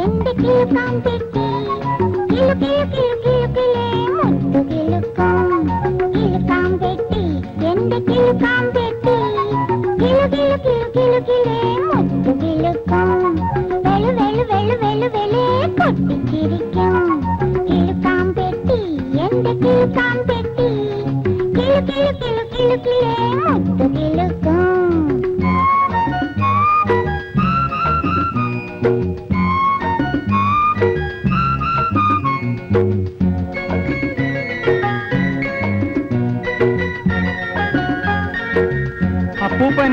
എന്റെ കിലുക്കാൻ പെട്ടി കിലു കിലു കിലു കിലു കിലേ മുത്തു കിലുക്കും കിലുക്കാൻ പെട്ടി എന്റെ കിലുക്കാൻ പെട്ടി കിലു കിലു കിലു കിലു കിലേ മുത്തു കിലുക്കും വെളു വെളു വെളു വെളു വെളേ പൊട്ടിച്ചിരിക്കും കിലുക്കാൻ പെട്ടി എന്റെ കിലുക്കാൻ പെട്ടി കിലു കിലു കിലു കിലു കിലേ മുത്തു കിലുക്കും അപ്പൂപ്പൻ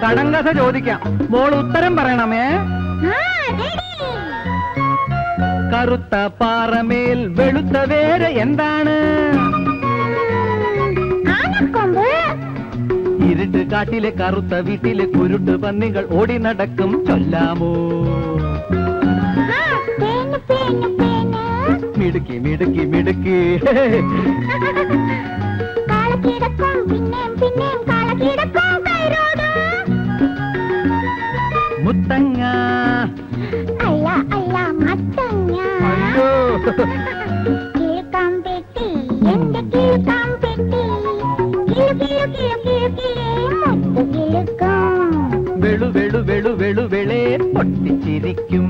കടങ്കഥ ചോദിക്കാം, മോൾ ഉത്തരം പറയണമേ. കറുത്ത പാറമേൽ വെളുത്ത വേര് എന്താണ്? ഇരുട്ട് കാട്ടിലെ കറുത്ത വീട്ടിലെ കുരുട്ട് പന്നികൾ ഓടി നടക്കും, ചൊല്ലാമോ? മിടുക്കി മിടുക്കി മിടുക്കി. മുത്തങ്ങ. അല്ല അല്ല മത്തങ്ങ. അയ്യോ. കിലുക്കാൻ പെട്ടി എന്റെ കിലുക്കാൻ പെട്ടി കിലു കിലു കിലു കിലു കിലേ മുത്തു കിലുക്കും വെളു വെളു വെളു വെളു വെളേ പൊട്ടിച്ചിരിക്കും.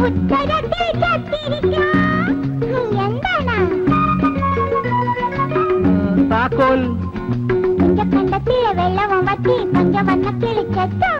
ഉത്തരത്തിൽ ചത്തിരിക്കും. എന്താണ്? താക്കോൽ. കണ്ടത്തിലെ വെള്ളവും വറ്റി പഞ്ചവർണ്ണ കിളിച്ചെത്തും.